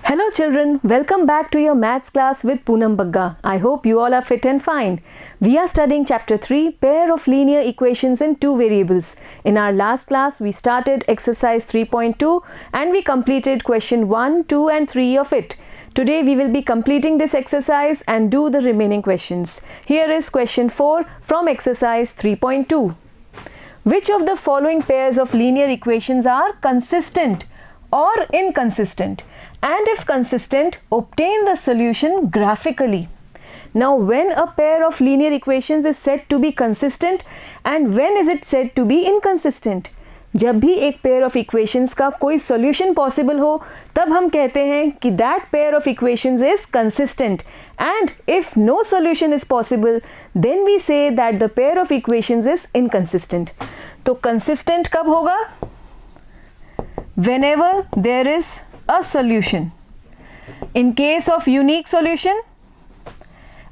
Hello children, welcome back to your maths class with Poonam Bagga. I hope you all are fit and fine. We are studying chapter 3, pair of linear equations in two variables. In our last class, we started exercise 3.2 and we completed question 1, 2 and 3 of it. Today we will be completing this exercise and do the remaining questions. Here is question 4 from exercise 3.2. Which of the following pairs of linear equations are consistent or inconsistent? And if consistent, obtain the solution graphically. Now, when a pair of linear equations is said to be consistent and when is it said to be inconsistent? जब भी एक pair of equations का कोई solution possible हो, तब हम कहते हैं कि that pair of equations is consistent. And if no solution is possible, then we say that the pair of equations is inconsistent. तो consistent कब होगा? Whenever there is a solution. In case of unique solution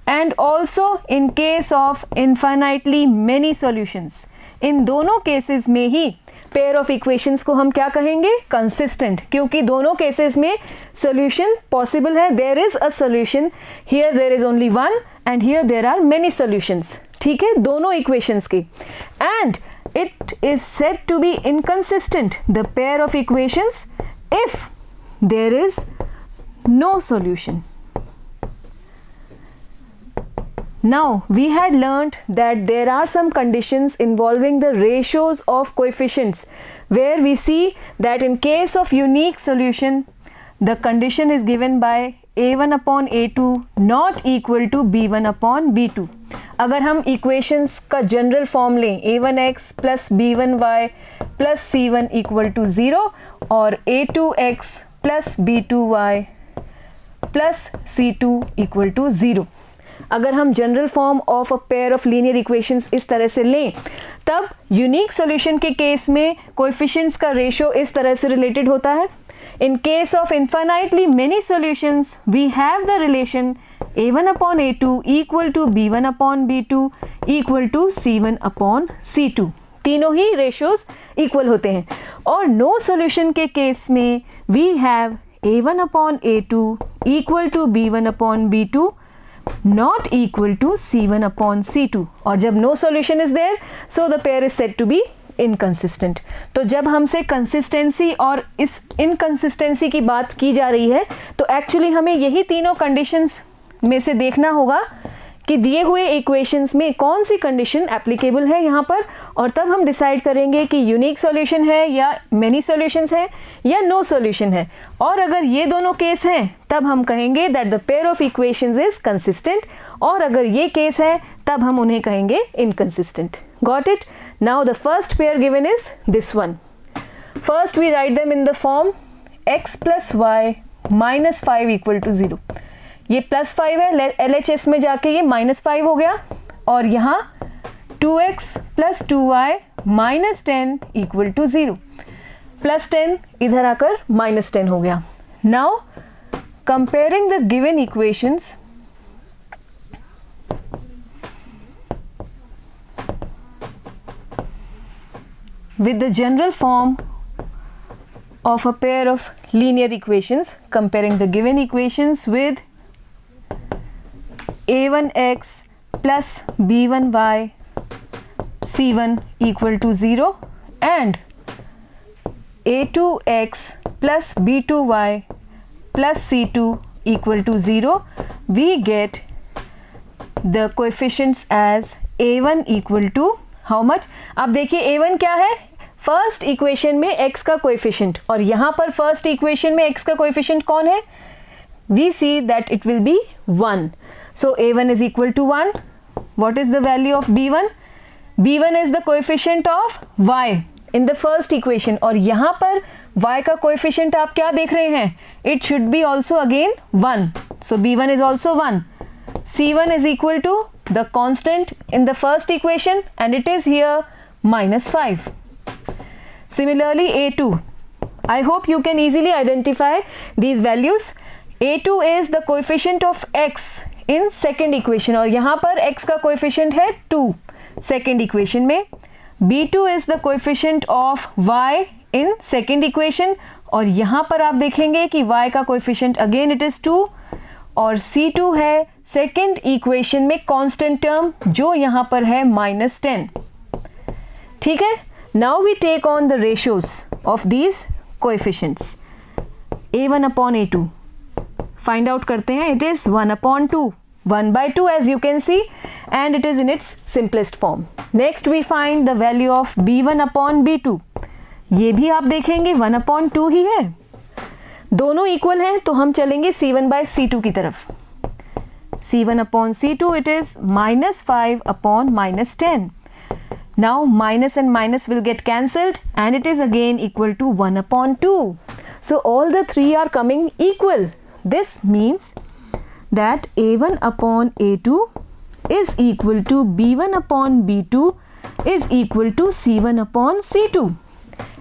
and also in case of infinitely many solutions. इन दोनों cases में ही pair of equations को हम क्या कहेंगे? Consistent. क्योंकि दोनों cases में solution possible है. There is a solution. Here there is only one and here there are many solutions. ठीक है, दोनों equations की. And it is said to be inconsistent, the pair of equations, if there is no solution. Now, we had learnt that there are some conditions involving the ratios of coefficients where we see that in case of unique solution, the condition is given by a1 upon a2 not equal to b1 upon b2. अगर हम equations का general form लें a1x plus b1y plus c1 equal to 0 और a2x plus b2y plus c2 equal to 0. अगर हम general form of a pair of linear equations इस तरह से लें, तब यूनिक सॉल्यूशन के केस में कोएफिशिएंट्स का रेशियो इस तरह से रिलेटेड होता है. In case of infinitely many solutions we have the relation a1 upon a2 equal to b1 upon b2 equal to c1 upon c2. तीनों ही रेशियोज इक्वल होते हैं. और नो सॉल्यूशन के केस में we have a1 upon a2 equal to b1 upon b2 not equal to c1 upon c2. और जब no solution is there, so the pair is said to be inconsistent. तो जब हमसे consistency और इस inconsistency की बात की जा रही है, तो actually हमें यही तीनों conditions में से देखना होगा कि दिए हुए इक्वेशंस में कौन सी कंडीशन एप्लीकेबल है यहाँ पर, और तब हम डिसाइड करेंगे कि यूनिक सॉल्यूशन है या मेनी सॉल्यूशंस है या नो सॉल्यूशन है. और अगर ये दोनों केस हैं तब हम कहेंगे that the pair of equations is consistent, और अगर ये केस है तब हम उन्हें कहेंगे inconsistent. Got it? Now the first pair given is this one. First we write them in the form x plus Y minus 5 equal to 0. ये प्लस 5 है, LHS में जाके ये माइनस 5 हो गया, और यहाँ 2x plus 2y minus 10 equal to 0. Plus 10 इधर आकर माइनस 10 हो गया. Now comparing the given equations, with the general form of a pair of linear equations, comparing the given equations with a1x plus b1y c1 equal to 0 and a2x plus b2y plus c2 equal to 0, we get the coefficients as a1 equal to how much? अब देखिए a1 क्या है? First equation में x का coefficient, और यहाँ पर first equation में x का कोएफिशिएंट कौन है? We see that it will be 1. So a1 is equal to 1. What is the value of b1? b1 is the coefficient of y in the first equation, और यहाँ पर y का coefficient आप क्या देख रहे हैं? It should be also again 1. So b1 is also 1. c1 is equal to the constant in the first equation and it is here minus 5. Similarly a2, I hope you can easily identify these values. a2 is the coefficient of x in second equation, और यहाँ पर x का coefficient है 2 second equation में. b2 is the coefficient of y in second equation, और यहाँ पर आप देखेंगे कि y का कोएफिशिएंट अगेन इट इज़ 2 और C2 है सेकेंड इक्वेशन में कांस्टेंट टर्म जो यहाँ पर है -10. ठीक है, now we take on the ratios of these coefficients. a1 upon a2 find out करते हैं. It is 1/2, 1/2 as you can see, and it is in its simplest form. Next we find the value of b1 upon b2. ये भी आप देखेंगे 1/2 ही है, दोनों equal हैं तो हम चलेंगे c1/c2 की तरफ. c1 upon c2 it is -5 upon -10. Now minus and minus will get cancelled and it is again equal to 1/2. So all the three are coming equal. This means that a1 upon a2 is equal to b1 upon b2 is equal to c1 upon c2.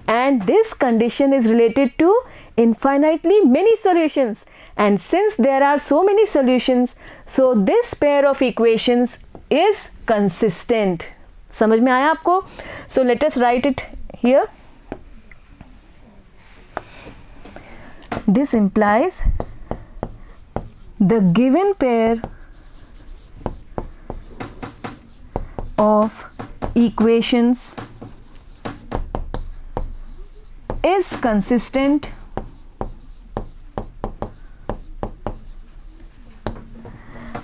And this condition is related to infinitely many solutions. And since there are so many solutions, so this pair of equations is consistent. समझ में आया आपको? So let us write it here. This implies the given pair of equations is consistent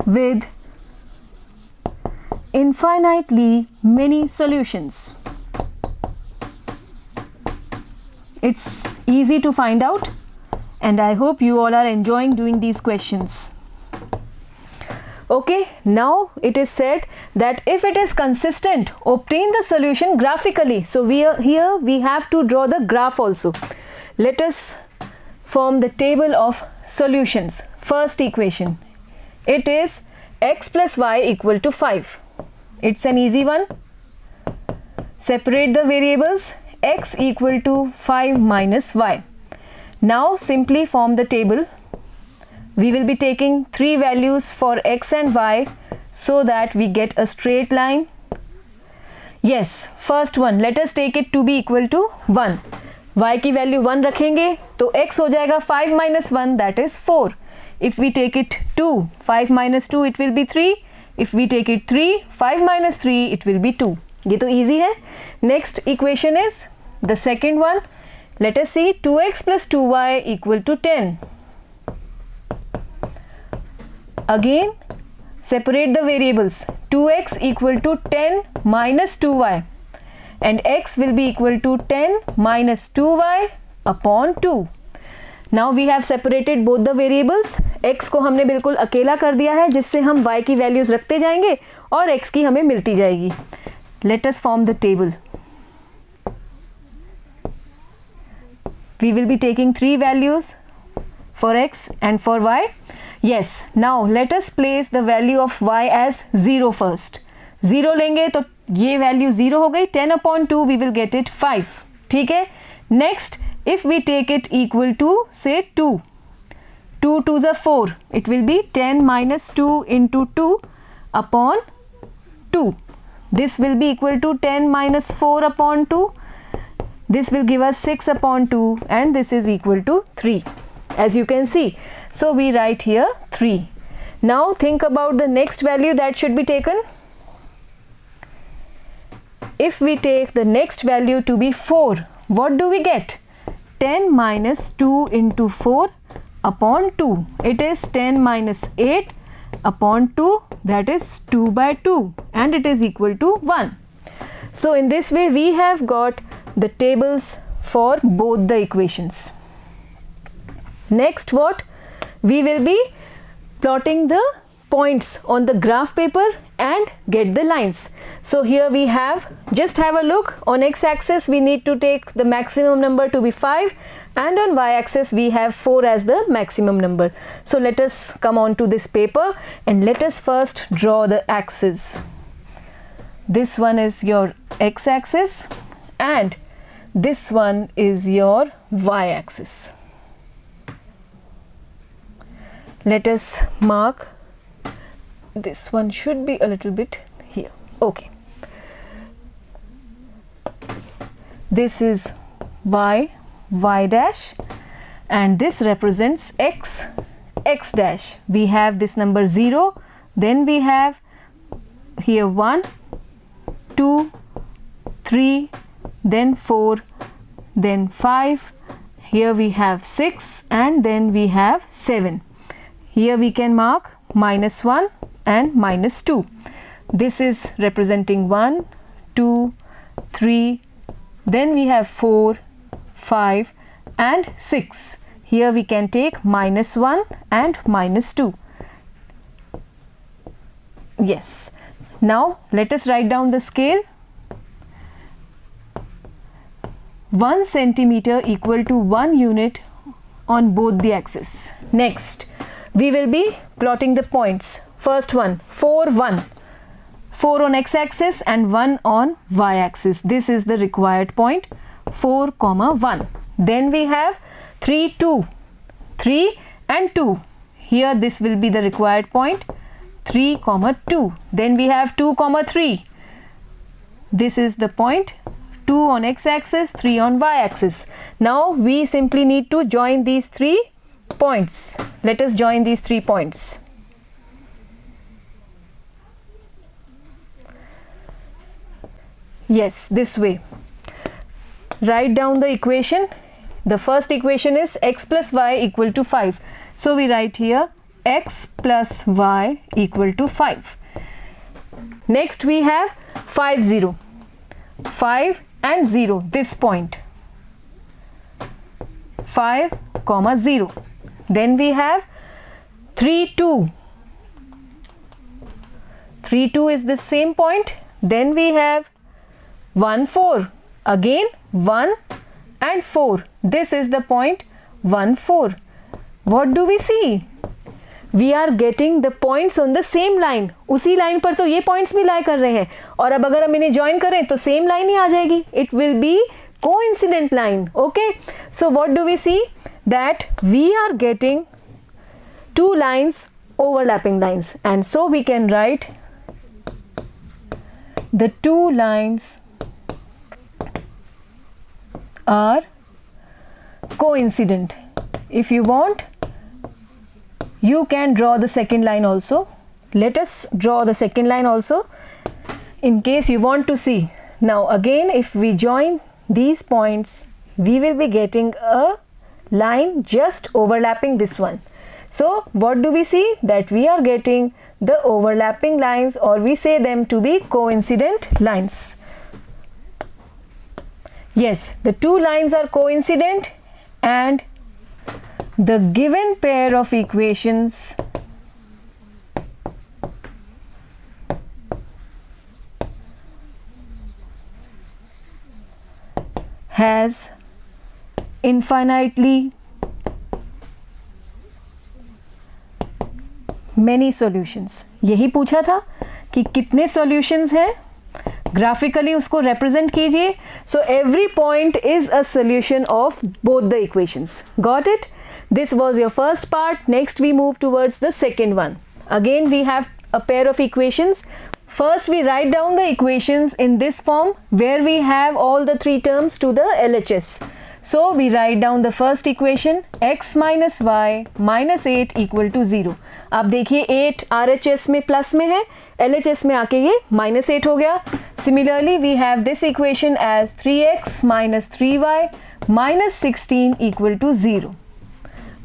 with infinitely many solutions. It's easy to find out, and I hope you all are enjoying doing these questions. Okay, now it is said that if it is consistent, obtain the solution graphically. So here we have to draw the graph also. Let us form the table of solutions. First equation, it is x plus y equal to 5. It's an easy one. Separate the variables. X equal to 5 minus y. Now simply form the table. We will be taking 3 values for x and y so that we get a straight line. Yes, first one, let us take it to be equal to 1. Y की value 1 रखेंगे तो x हो जाएगा 5 minus 1, that is 4. If we take it 2, 5 minus 2 it will be 3. If we take it 3, 5 minus 3 it will be 2. ये तो easy है. Next equation is the second one. Let us see 2x plus 2y equal to 10. Again separate the variables. 2x equal to 10 minus 2y and x will be equal to 10 minus 2y upon 2. Now we have separated both the variables. x को हमने बिल्कुल अकेला कर दिया है जिससे हम y की वैल्यूज रखते जाएंगे और x की हमें मिलती जाएगी. Let us form the table. We will be taking 3 values for x and for y. Yes, now let us place the value of y as 0 first. 0 लेंगे तो ये वैल्यू 0 हो गई. 10/2 we will get it 5. ठीक है. Next, if we take it equal to say 2, 2 2s are 4, it will be 10 minus 2 into 2 upon 2. This will be equal to 10 minus 4 upon 2. This will give us 6 upon 2 and this is equal to 3 as you can see. So we write here 3. Now think about the next value that should be taken. If we take the next value to be 4, what do we get? 10 minus 2 into 4 upon 2. It is 10 minus 8 upon 2, that is 2/2 and it is equal to 1. So in this way we have got the tables for both the equations. Next what? We will be plotting the points on the graph paper and get the lines. So here we have, just have a look, on x-axis we need to take the maximum number to be 5 and on y-axis we have 4 as the maximum number. So let us come on to this paper and let us first draw the axes. This one is your x-axis and this one is your y-axis. Let us mark. This one should be a little bit here. Okay. This is y, y dash, and this represents x, x dash. We have this number 0, then we have here 1, 2, 3, then 4, then 5, here we have 6, and then we have 7. Here we can mark -1 and -2. This is representing 1, 2, 3, then we have 4, 5 and 6. Here we can take -1 and -2. Yes. Now let us write down the scale. 1 centimeter equal to 1 unit on both the axes. Next, we will be plotting the points. First one, 4, 1. 4 on x-axis and 1 on y-axis. This is the required point, 4, 1. Then we have 3, 2. 3 and 2. Here this will be the required point, 3, 2. Then we have 2, 3. This is the point, 2 on x-axis, 3 on y-axis. Now we simply need to join these 3 points. Let us join these 3 points. Yes, this way. Write down the equation. The first equation is x plus y equal to 5. So we write here x plus y equal to 5. Next we have 5, 0. 5 and 0, this point. 5, 0. Then we have 3, 2. 3, 2 is the same point. Then we have 1, 4. Again 1 and 4. This is the point 1, 4. What do we see? We are getting the points on the same line. उसी line पर तो ये points भी lie कर रहे हैं, और अब अगर हम इन्हें join करें तो same line ही आ जाएगी. It will be coincident line. Okay. So what do we see? That we are getting 2 lines, overlapping lines, and so we can write the 2 lines are coincident. If you want, you can draw the second line also. Let us draw the second line also in case you want to see. Now again, if we join these points, we will be getting a line just overlapping this one. So what do we see? That we are getting the overlapping lines, or we say them to be coincident lines. Yes, the 2 lines are coincident, and the given pair of equations has infinitely many solutions. यही पूछा था कि कितने solutions हैं, graphically उसको represent कीजिए. So every point is a solution of both the equations. Got it? This was your first part. Next we move towards the second one. Again we have a pair of equations. First we write down the equations in this form where we have all the 3 terms to the LHS. So we write down the first equation, x minus y minus 8 equal to 0. अब देखिए 8 RHS में plus में है, LHS में आके ये minus 8 हो गया. Similarly we have this equation as 3x minus 3y minus 16 equal to 0.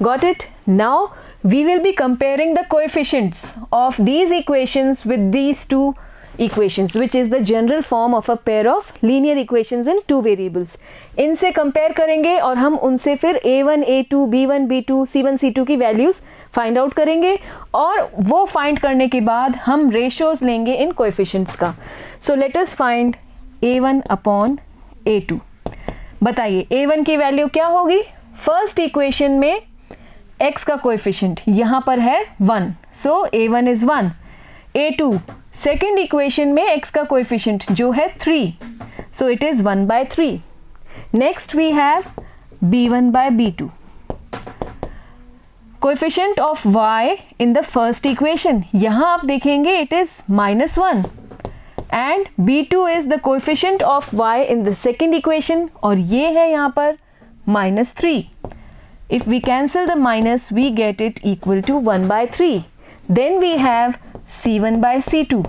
Got it? Now we will be comparing the coefficients of these equations with these 2 equations, which is the general form of a pair of linear equations in 2 variables. इनसे compare करेंगे और हम उनसे फिर a1, a2, b1, b2, c1, c2 की values find out करेंगे, और वो find करने के बाद हम ratios लेंगे इन coefficients का. So let us find a1 upon a2. बताइए a1 की वैल्यू क्या होगी? फर्स्ट इक्वेशन में x का कोएफिशिएंट यहाँ पर है 1, so a1 is 1. a2 second equation में x का कोएफिशिएंट जो है 3, so it is 1/3. Next we have b1/b2. Coefficient of y in the first equation, यहाँ आप देखेंगे it is -1, and b2 is the coefficient of y in the second equation, और ये है यहाँ पर -3. If we cancel the minus, we get it equal to 1/3. Then we have C1 by C2.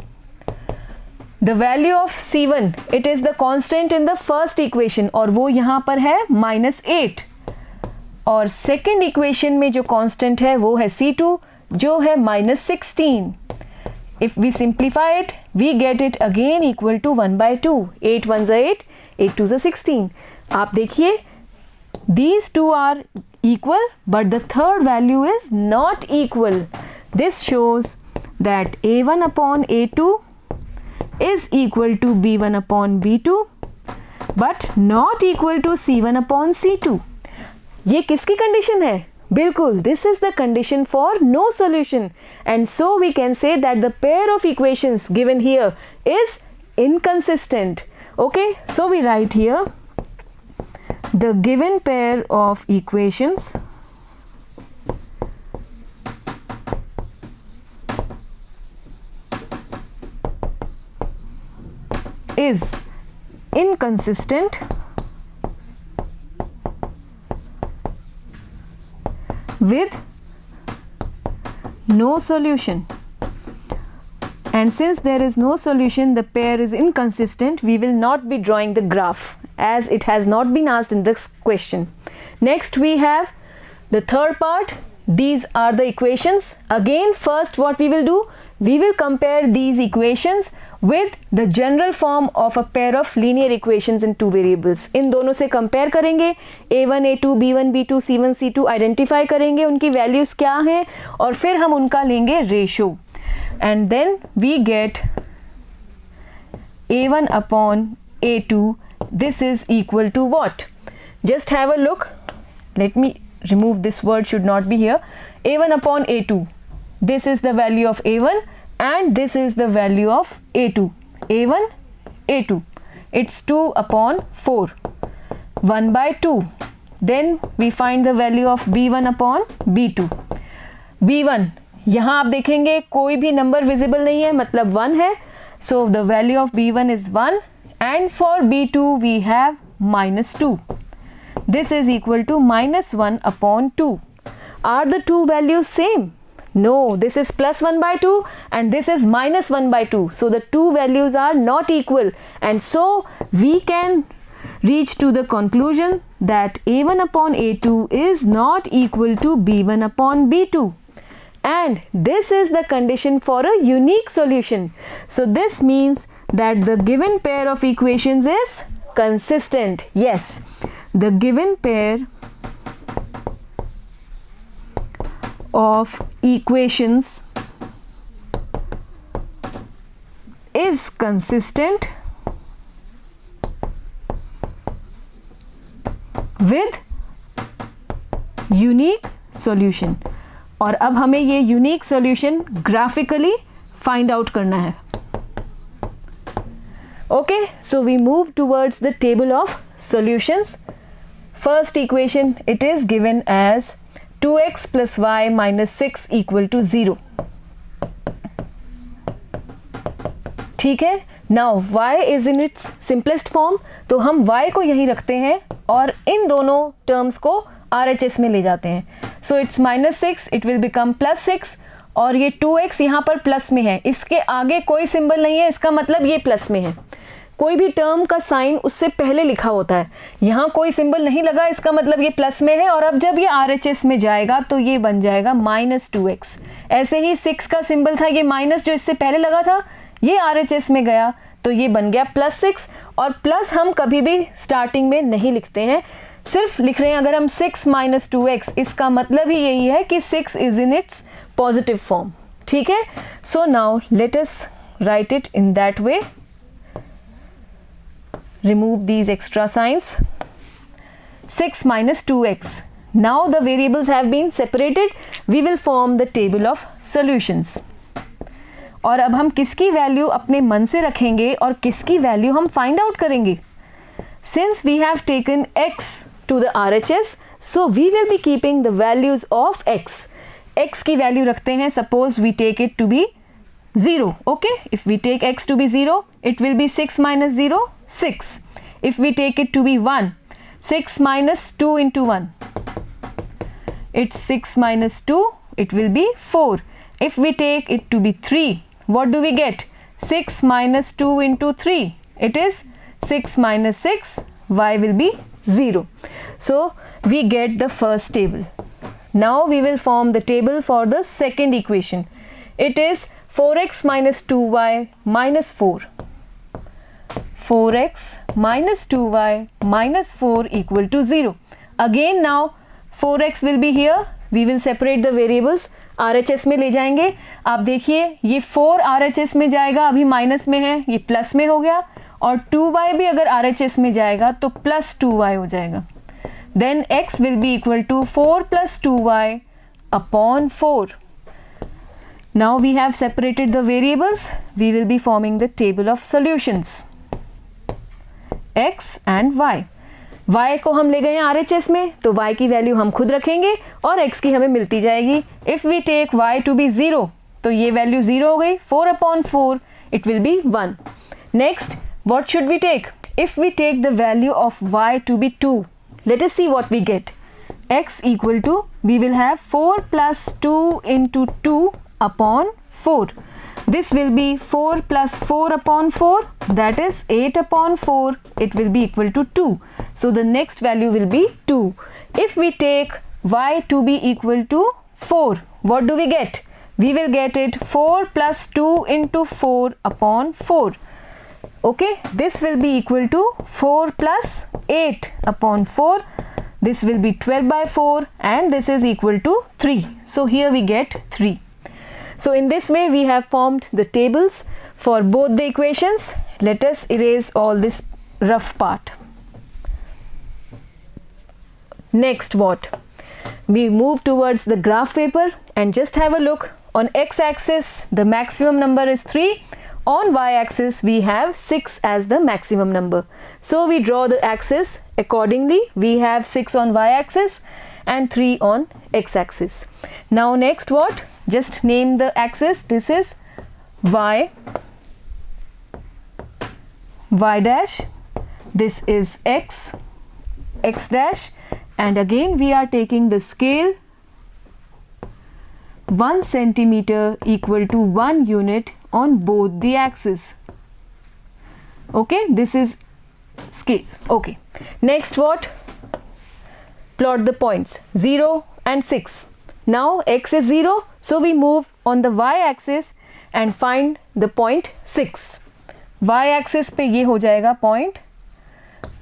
The value of C1, it is the constant in the first equation, और वो यहाँ पर है -8. और सेकेंड इक्वेशन में जो कांस्टेंट है वो है C2 जो है -16. If we simplify it, we get it again equal to 1/2. 8 1s are 8, 8 2s are 16. आप देखिए, these two are equal, but the third value is not equal. This shows that A1 upon A2 is equal to B1 upon B2, but not equal to C1 upon C2. ये किसकी condition है? बिल्कुल, this is the condition for no solution, and so we can say that the pair of equations given here is inconsistent. Okay, so we write here the given pair of equations is inconsistent with no solution. And since there is no solution, the pair is inconsistent, we will not be drawing the graph as it has not been asked in this question. Next we have the third part. These are the equations. Again, first what we will do, we will compare these equations with the general form of a pair of linear equations in two variables. इन दोनों से compare करेंगे, a1 a2 b1 b2 c1 c2 identify करेंगे उनकी values क्या हैं, और फिर हम उनका लेंगे ratio, and then we get a1 upon a2. This is equal to what? Just have a look. Let me remove this word, should not be here. a1 upon a2. This is the value of a1 and this is the value of a2. a1 a2. It's 2 upon 4. 1/2. Then we find the value of b1 upon b2. b1, यहाँ आप देखेंगे कोई भी number visible नहीं है, मतलब 1 है. So the value of b1 is 1, and for b2 we have -2. This is equal to -1 upon 2. Are the two values same? No, this is +1/2 and this is -1/2. So the two values are not equal, and so we can reach to the conclusion that a1 upon a2 is not equal to b1 upon b2. And this is the condition for a unique solution. So this means that the given pair of equations is consistent. Yes, the given pair of equations is consistent with unique solution. और अब हमें ये unique solution graphically find out करना है. Okay, so we move towards the table of solutions. First equation, it is given as 2x + y - 6 = 0. ठीक है. Now y is in its simplest form, तो हम y को यहीं रखते हैं और इन दोनों टर्म्स को RHS में ले जाते हैं. So it's -6, it will become +6, और ये 2x यहाँ पर प्लस में है, इसके आगे कोई सिंबल नहीं है, इसका मतलब ये प्लस में है. कोई भी टर्म का साइन उससे पहले लिखा होता है, यहाँ कोई सिंबल नहीं लगा, इसका मतलब ये प्लस में है. और अब जब ये RHS में जाएगा तो ये बन जाएगा -2x. ऐसे ही 6 का सिंबल था, ये माइनस जो इससे पहले लगा था, ये RHS में गया तो ये बन गया +6. और प्लस हम कभी भी स्टार्टिंग में नहीं लिखते हैं, सिर्फ लिख रहे हैं अगर हम 6 - 2x, इसका मतलब ही यही है कि 6 is in it's positive form. ठीक है. So now let us right it in that way. Remove these extra signs. 6 - 2x. Now the variables have been separated. We will form the table of solutions. और अब हम किसकी value अपने मन से रखेंगे और किसकी वैल्यू हम फाइंड आउट करेंगे. Since we have taken x to the RHS, so we will be keeping the values of x. x की वैल्यू रखते हैं. Suppose we take it to be 0. Okay, if we take x to be 0, it will be 6 minus 0, 6. If we take it to be 1, 6 minus 2 into 1, it's 6 minus 2, it will be 4. If we take it to be 3, what do we get? 6 minus 2 into 3, it is 6 minus 6, y will be 0. So we get the first table. Now we will form the table for the second equation. It is 4x minus 2y minus 4. 4x minus 2y minus 4 equal to 0. Again now 4x will be here. We will separate the variables. RHS में ले जाएंगे. आप देखिए ये 4 RHS में जाएगा, अभी minus में है, ये प्लस में हो गया. और 2y भी अगर RHS में जाएगा तो प्लस 2y हो जाएगा. Then x will be equal to 4 plus 2y upon 4. Now we have separated the variables. We will be forming the table of solutions. x and y. y को हम ले गए हैं RHS में, तो y की वैल्यू हम खुद रखेंगे और x की हमें मिलती जाएगी. If we take y to be 0, तो ये वैल्यू 0 हो गई. 4 upon 4, it will be 1. Next, what should we take? If we take the value of y to be 2, let us see what we get. X equal to, we will have 4 plus 2 into 2 upon 4. This will be 4 plus 4 upon 4, that is 8 upon 4, it will be equal to 2. So the next value will be 2. If we take y to be equal to 4, what do we get? We will get it 4 plus 2 into 4 upon 4. Okay, this will be equal to 4 plus 8 upon 4. This will be 12 by 4 and this is equal to 3. So here we get 3. So in this way we have formed the tables for both the equations. Let us erase all this rough part. Next what? We move towards the graph paper and just have a look. On x-axis the maximum number is 3. On y-axis we have 6 as the maximum number. So we draw the axis accordingly. We have 6 on y-axis and 3 on x-axis. Now next what? Just name the axis. This is y, y dash. This is x, x dash. And again we are taking the scale. 1 centimeter equal to 1 unit on both the axes. Okay, this is scale. Okay, next what? Plot the points 0 and 6. Now x is 0, so we move on the y-axis and find the point 6. Y-axis पे ये हो जाएगा point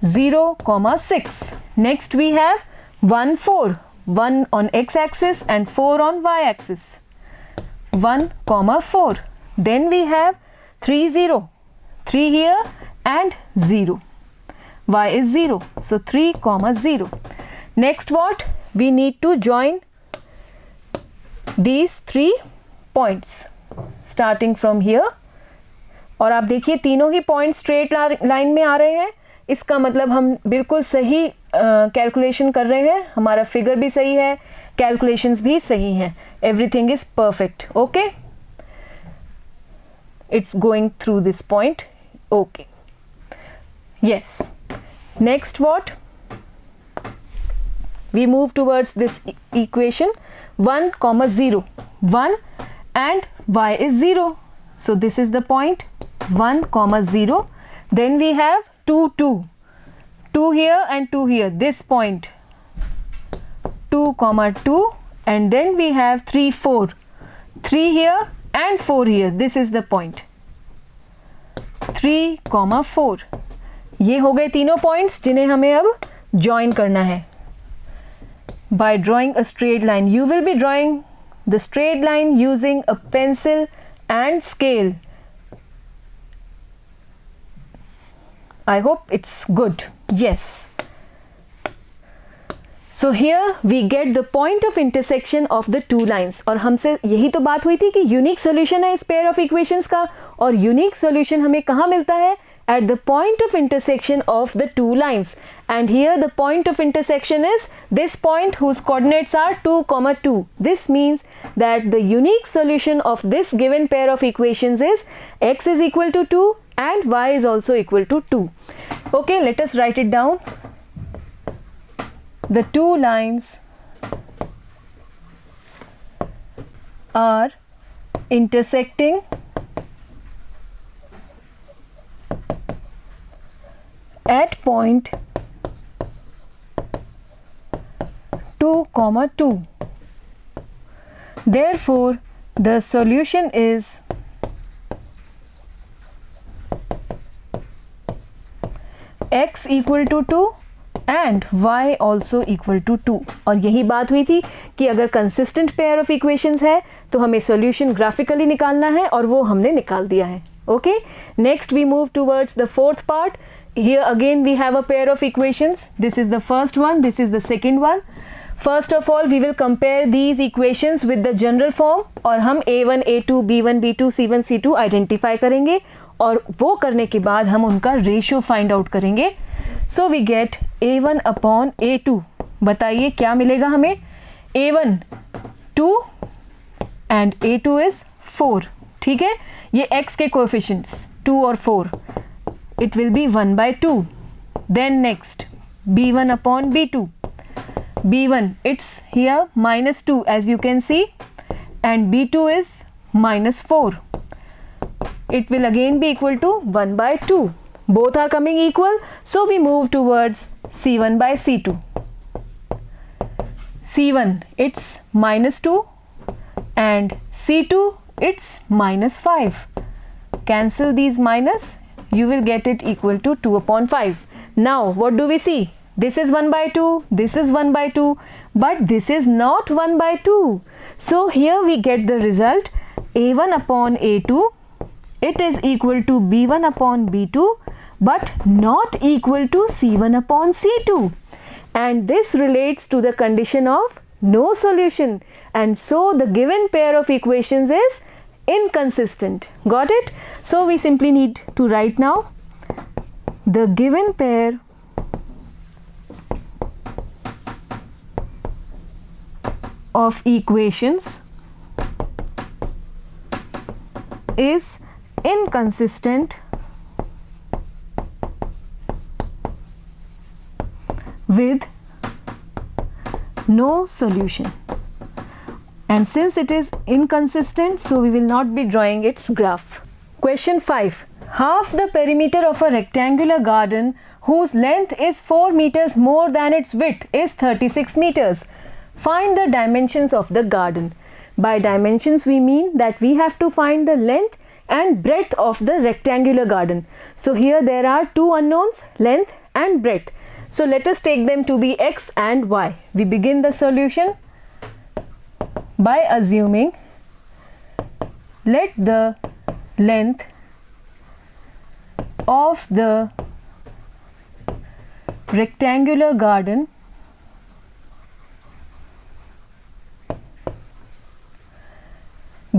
0, 6. Next we have 1, 4. 1 on x-axis and 4 on y-axis. 1, 4. Then we have 3, 0. 3 here and 0. Y is 0. So 3, 0. Next what? We need to join these 3 points starting from here. और आप देखिए तीनों ही point straight line में आ रहे हैं. इसका मतलब हम बिल्कुल सही कैलकुलेशन कर रहे हैं. हमारा फिगर भी सही है, कैलकुलेशंस भी सही हैं. Everything is perfect. Okay, it's going through this point. Okay, yes. Next what? We move towards this equation 1, 0. 1 and y is 0. So this is the point 1, 0. Then we have 2, 2. 2 here and 2 here. This point 2, 2. And then we have 3, 4. 3 here and 4 here. This is the point 3, 4. ये हो गए तीनों points जिन्हें हमें अब join करना है. By drawing a straight line, you will be drawing the straight line using a pencil and scale. I hope it's good. Yes. So here we get the point of intersection of the two lines. और हमसे यही तो बात हुई थी कि unique solution है इस पेयर ऑफ इक्वेशंस का. और यूनिक सॉल्यूशन हमें कहाँ मिलता है? at the point of intersection of the two lines, and here the point of intersection is this point whose coordinates are 2, 2. This means that the unique solution of this given pair of equations is x is equal to 2 and y is also equal to 2. Okay, let us write it down. The two lines are intersecting at point 2, 2. Therefore, the solution is x equal to 2 and y also equal to 2. और यही बात हुई थी कि अगर consistent pair of equations है तो हमें solution graphically निकालना है, और वो हमने निकाल दिया है. Okay, next we move towards the fourth part. Here again we have a pair of equations. This is the first one, this is the second one. First of all we will compare these equations with the general form, और हम a1, a2, b1, b2, c1, c2 identify करेंगे, और वो करने के बाद हम उनका रेशियो फाइंड आउट करेंगे. So we get a1 upon a2. बताइए क्या मिलेगा हमें. a1 2 and a2 is 4. ठीक है, ये x के कोएफिशिएंट्स 2 और 4. It will be 1/2. Then next b1 upon b2. b1 it's here -2 as you can see, and b2 is -4. It will again be equal to 1/2. Both are coming equal, so we move towards C1 by C2. C1 it's -2 and C2 it's -5. Cancel these minus, you will get it equal to 2/5. Now what do we see? This is 1/2, this is 1/2, but this is not 1/2. So here we get the result A1 upon A2. It is equal to b1 upon b2, but not equal to c1 upon c2. And this relates to the condition of no solution. And so the given pair of equations is inconsistent. Got it? So we simply need to write now the given pair of equations is inconsistent with no solution. And since it is inconsistent, so we will not be drawing its graph. Question 5. Half the perimeter of a rectangular garden whose length is 4 meters more than its width is 36 meters. Find the dimensions of the garden. By dimensions we mean that we have to find the length and breadth of the rectangular garden. So here there are two unknowns, length and breadth. So let us take them to be x and y. We begin the solution by assuming let the length of the rectangular garden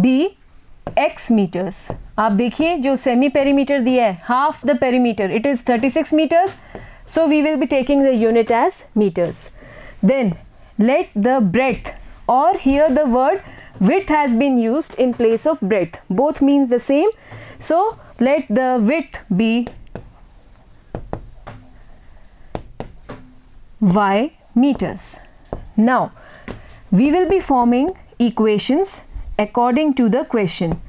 be x meters. आप देखिए जो semi perimeter दिया है, half the perimeter, it is 36 meters. So we will be taking the unit as meters. Then let the breadth, or here the word width has been used in place of breadth. Both means the same. So let the width be y meters. Now we will be forming equations according to the question.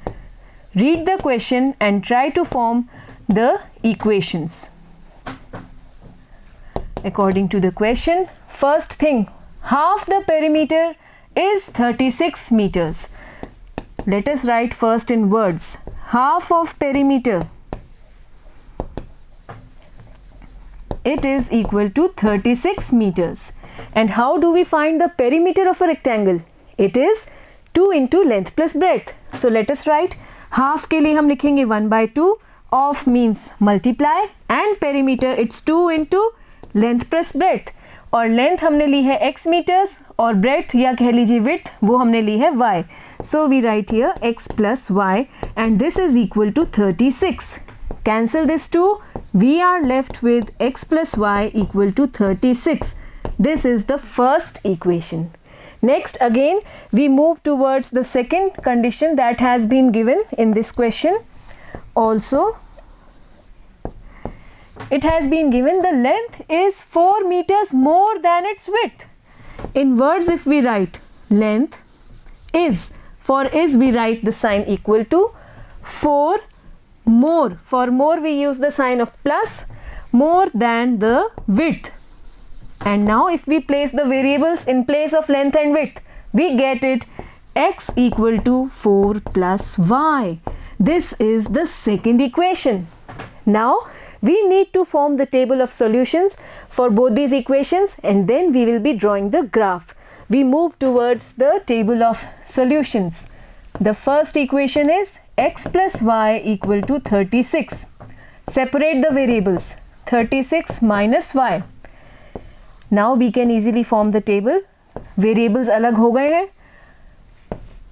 Read the question and try to form the equations. According to the question, first thing, half the perimeter is 36 meters. Let us write first in words. Half of perimeter, it is equal to 36 meters. And how do we find the perimeter of a rectangle? It is 2 into length plus breadth. So let us write half के लिए हम लिखेंगे 1/2. Of means multiply, and perimeter it's 2 into length plus breadth. और length हमने ली है x meters और breadth या कह लीजिए width वो हमने ली है y. So we write here x plus y and this is equal to 36. Cancel this 2. We are left with x plus y equal to 36. This is the first equation. Next, again we move towards the second condition that has been given in this question. Also, it has been given the length is 4 meters more than its width. In words, if we write length is, for is we write the sign equal to 4 more. For more we use the sign of plus, more than the width. And now if we place the variables in place of length and width, we get it x equal to 4 plus y. This is the second equation. Now we need to form the table of solutions for both these equations, and then we will be drawing the graph. We move towards the table of solutions. The first equation is x plus y equal to 36. Separate the variables, 36 minus y. Now we can easily form the table. Variables अलग हो गए हैं.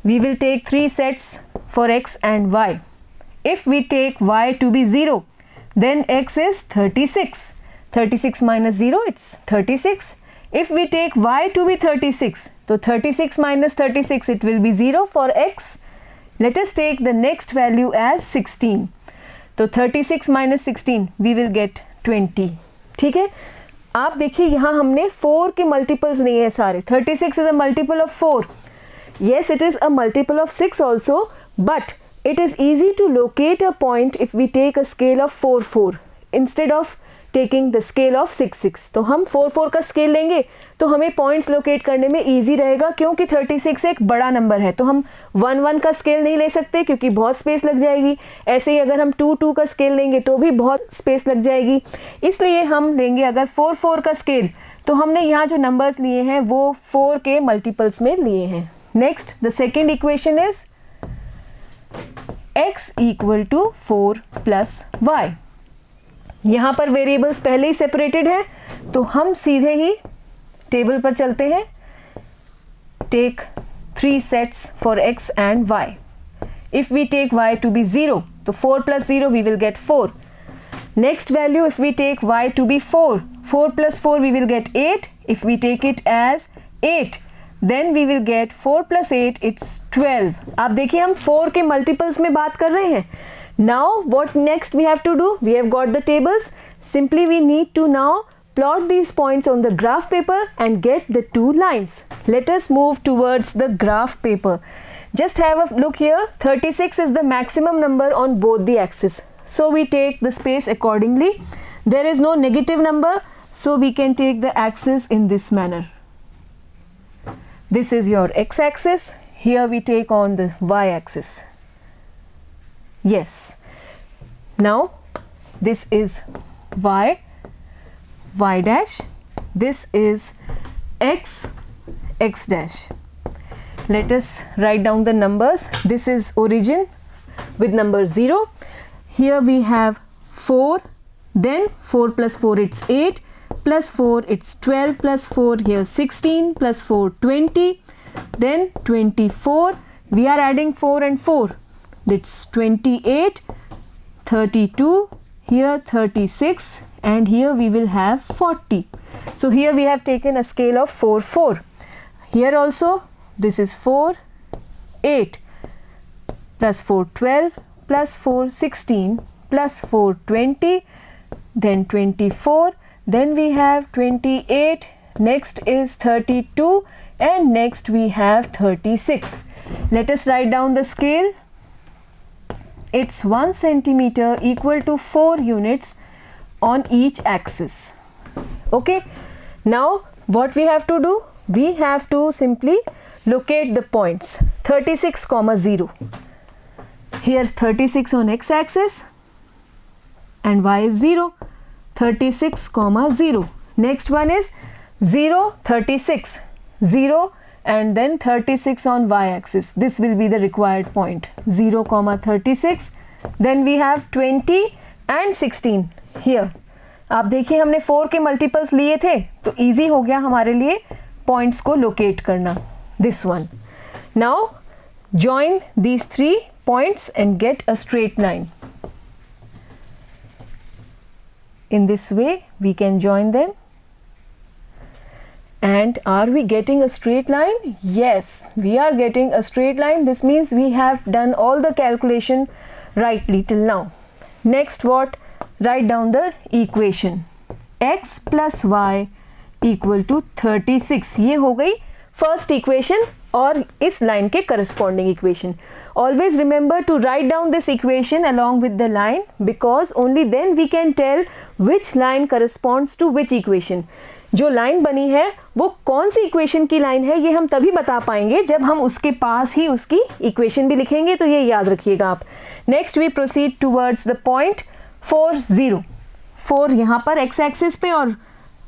We will take 3 sets for x and y. If we take y to be 0, then x is 36. 36 minus 0, it's 36. If we take y to be 36, so 36 minus 36, it will be 0 for x. Let us take the next value as 16. So 36 minus 16, we will get 20. ठीक है. आप देखिए यहाँ हमने 4 के multiples नहीं है सारे. 36 is a multiple of 4. Yes, it is a multiple of 6 also, but it is easy to locate a point if we take a scale of 4 4 instead of taking the scale of 6 6. तो हम 4 4 का scale लेंगे तो हमें points locate करने में easy रहेगा, क्योंकि 36 एक बड़ा नंबर है. तो हम 1 1 का स्केल नहीं ले सकते क्योंकि बहुत स्पेस लग जाएगी. ऐसे ही अगर हम 2 2 का स्केल लेंगे तो भी बहुत स्पेस लग जाएगी. इसलिए हम लेंगे अगर 4 4 का स्केल, तो हमने यहाँ जो नंबर्स लिए हैं वो 4 के मल्टीपल्स में लिए हैं. Next, the second equation is x equal to 4 plus y. यहाँ पर वेरिएबल्स पहले ही सेपरेटेड है, तो हम सीधे ही टेबल पर चलते हैं. Take 3 sets for x and y. If we take y to be 0, तो 4 plus 0 we will get 4. Next value, if we take y to be 4, 4 plus 4 we will get 8. If we take it as 8, then we will get 4 plus 8, it's 12. आप देखिए हम 4 के multiples में बात कर रहे हैं. Now what next we have to do? We have got the tables. Simply we need to now plot these points on the graph paper and get the 2 lines. Let us move towards the graph paper. Just have a look here. 36 is the maximum number on both the axes. So we take the space accordingly. There is no negative number, so we can take the axis in this manner. This is your x-axis. Here we take on the y-axis. Yes. Now this is y, y dash. This is x, x dash. Let us write down the numbers. This is origin with number 0. Here we have 4. Then 4 plus 4, it's 8. Plus 4, it's 12, plus 4, here 16, plus 4, 20, then 24, we are adding 4 and 4, that's 28, 32, here 36, and here we will have 40. So here we have taken a scale of 4 4. Here also this is 4, 8, plus 4, 12, plus 4, 16, plus 4, 20, then 24, then we have 28, next is 32, and next we have 36. Let us write down the scale. It's 1 centimeter equal to 4 units on each axis. Okay, now what we have to do? We have to simply locate the points. 36, 0. Here 36 on x-axis and y is 0. 36, 0. Next one is 0, 36, 0, and then 36 on y-axis. This will be the required point. 0, 36. Then we have 20 and 16 here. आप देखिए हमने 4 के multiples लिए थे, तो easy हो गया हमारे लिए पॉइंट्स को लोकेट करना. This one. Now join these 3 points and get a straight line. In this way we can join them. And are we getting a straight line? Yes, we are getting a straight line. This means we have done all the calculation rightly till now. Next what? Write down the equation. X plus y equal to 36. ये हो गई first equation और इस line के corresponding equation. Always remember to write down this equation along with the line, because only then we can tell which line corresponds to which equation. जो line बनी है वो कौन सी इक्वेशन की लाइन है ये हम तभी बता पाएंगे जब हम उसके पास ही उसकी इक्वेशन भी लिखेंगे, तो ये याद रखिएगा आप. Next we proceed towards the point 4 0. 4 यहाँ पर एक्स एक्सिस पे और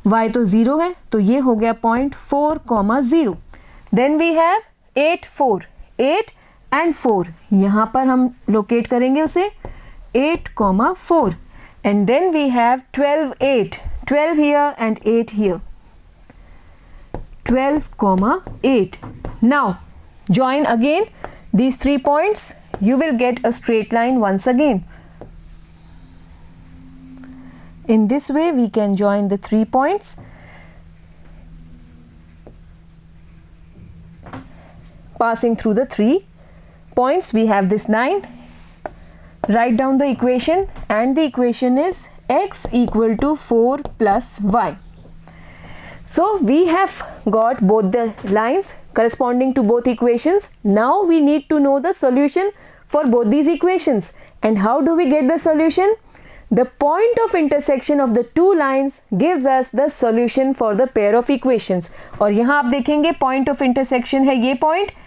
y तो 0 है, तो ये हो गया point 4, 0. Then we have 8 4. 8 and 4 यहाँ पर हम लोकेट करेंगे उसे 8, 4. And then we have 12 8. 12 here and 8 here. 12, 8. Now join again these 3 points. You will get a straight line once again. In this way we can join the 3 points. Passing through the 3 points we have this 9. Write down the equation, and the equation is x equal to 4 plus y. So we have got both the lines corresponding to both equations. Now we need to know the solution for both these equations. And how do we get the solution? The point of intersection of the two lines gives us the solution for the pair of equations. और यहाँ आप देखेंगे point of intersection है ये point,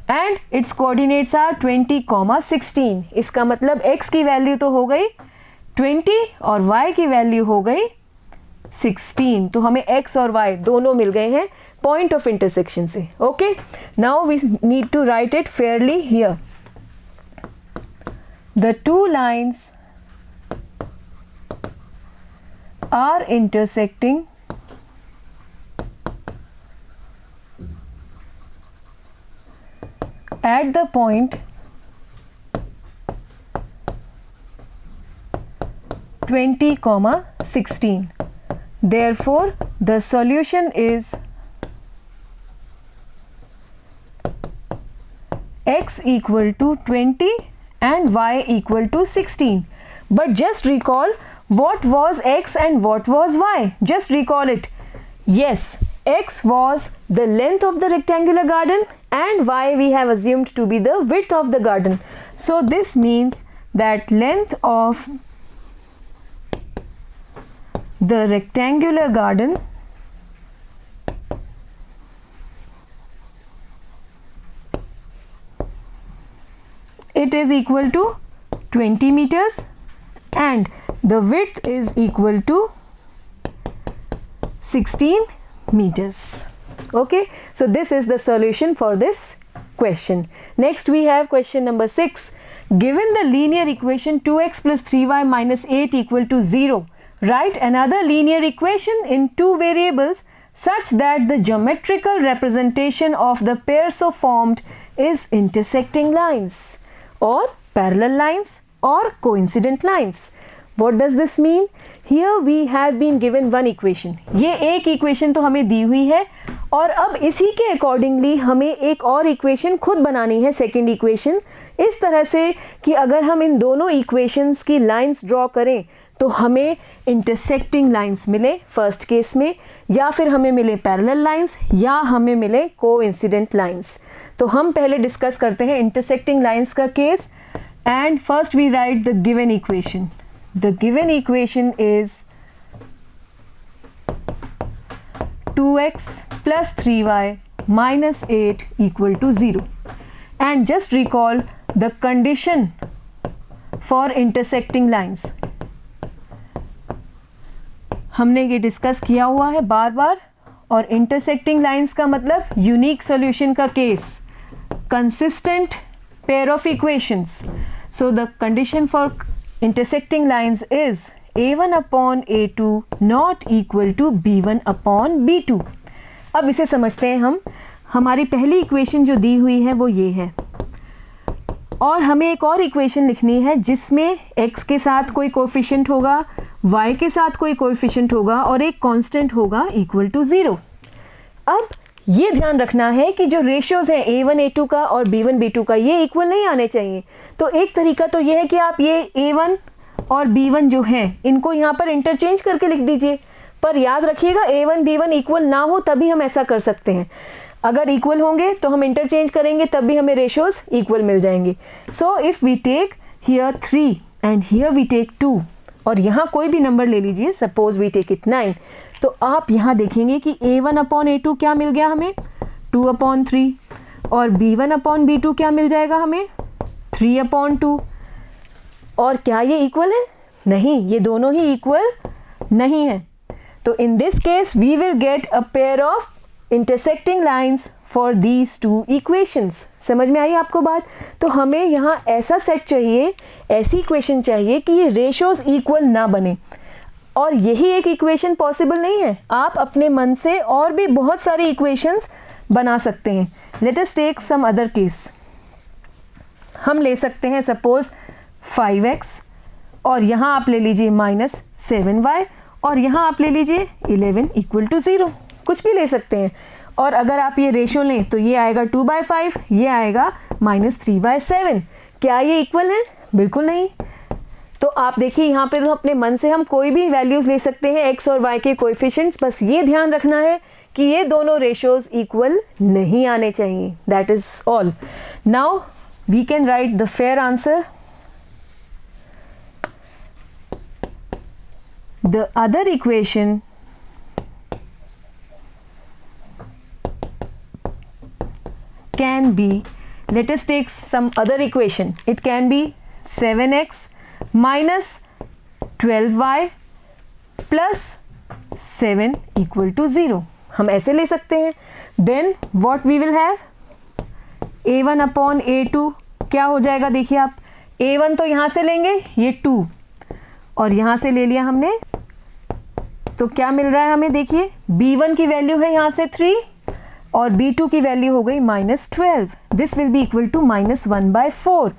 and its coordinates are 20, 16. इसका मतलब x की value तो हो गई 20 और y की वैल्यू हो गई 16. तो हमें x और y दोनों मिल गए हैं पॉइंट ऑफ इंटरसेक्शन से. Okay, now we need to write it fairly here. The two lines are intersecting at the point 20, 16. Therefore, the solution is x equal to 20 and y equal to 16. But just recall what was x and what was y. Just recall it. Yes, x was the length of the rectangular garden and y we have assumed to be the width of the garden. So this means that length of the rectangular garden it is equal to 20 meters and the width is equal to 16 meters. Okay, so this is the solution for this question. Next we have question number 6. Given the linear equation 2x plus 3y minus 8 equal to 0, write another linear equation in two variables such that the geometrical representation of the pair so formed is intersecting lines or parallel lines or coincident lines. What does this mean? Here we have been given one equation. ये एक equation तो हमें दी हुई है और अब इसी के accordingly हमें एक और equation खुद बनानी है, second equation, इस तरह से कि अगर हम इन दोनों equations की lines draw करें तो हमें intersecting lines मिले first case में, या फिर हमें मिले parallel lines, या हमें मिले coincident lines. तो हम पहले discuss करते हैं intersecting lines का case, and first we write the given equation. The given equation is 2x plus 3y minus 8 equal to 0. And just recall the condition for intersecting lines. हमने ये discuss किया हुआ है बार बार, और intersecting lines का मतलब unique solution का case, consistent pair of equations. So the condition for intersecting lines is a1 upon a2 not equal to b1 upon b2. अब इसे समझते हैं हम. हमारी पहली इक्वेशन जो दी हुई है वो ये है और हमें एक और इक्वेशन लिखनी है जिसमें x के साथ कोई कोएफिशिएंट होगा, y के साथ कोई कोएफिशिएंट होगा और एक कांस्टेंट होगा इक्वल टू 0। अब ये ध्यान रखना है कि जो रेशियोज हैं a1 a2 का और b1 b2 का ये इक्वल नहीं आने चाहिए। तो एक तरीका तो ये है कि आप ये a1 और b1 जो हैं इनको यहाँ पर इंटरचेंज करके लिख दीजिए, पर याद रखिएगा a1 b1 इक्वल ना हो तभी हम ऐसा कर सकते हैं। अगर इक्वल होंगे तो हम इंटरचेंज करेंगे तब भी हमें रेशियोज इक्वल मिल जाएंगे। So if we take here 3 and here we take 2 और यहाँ कोई भी नंबर ले लीजिए, सपोज वी टेक इट 9, तो आप यहाँ देखेंगे कि a1 अपॉन a2 क्या मिल गया हमें 2/3 और b1 अपॉन b2 क्या मिल जाएगा हमें 3/2। और क्या ये इक्वल है? नहीं, ये दोनों ही इक्वल नहीं है। तो in this case we will get a pair of intersecting lines for these two equations. समझ में आई आपको बात? तो हमें यहाँ ऐसा सेट चाहिए, ऐसी इक्वेशन चाहिए कि ये रेशियोज इक्वल ना बने, और यही एक इक्वेशन पॉसिबल नहीं है। आप अपने मन से और भी बहुत सारी इक्वेशंस बना सकते हैं। Let us take some other case. हम ले सकते हैं सपोज 5x और यहाँ आप ले लीजिए -7y और यहाँ आप ले लीजिए 11 इक्वल टू 0, कुछ भी ले सकते हैं। और अगर आप ये रेशियो लें तो ये आएगा 2/5, ये आएगा -3/7। क्या ये इक्वल है? बिल्कुल नहीं। तो आप देखिए यहाँ पे तो अपने मन से हम कोई भी वैल्यूज़ ले सकते हैं x और y के कोएफिशिएंट्स, बस ये ध्यान रखना है कि ये दोनों रेशियोज इक्वल नहीं आने चाहिए। That is all. Now we can write the fair answer. The other equation can be, let us take some other equation. It can be 7x minus 12y plus 7 equal to 0. हम ऐसे ले सकते हैं। Then what we will have? a1 upon a2 क्या हो जाएगा? देखिए आप, a1 तो यहाँ से लेंगे, ये 2 और यहाँ से ले लिया हमने, तो क्या मिल रहा है हमें? देखिए b1 की वैल्यू है यहाँ से 3 और b2 की वैल्यू हो गई -12। This will be equal to -1/4।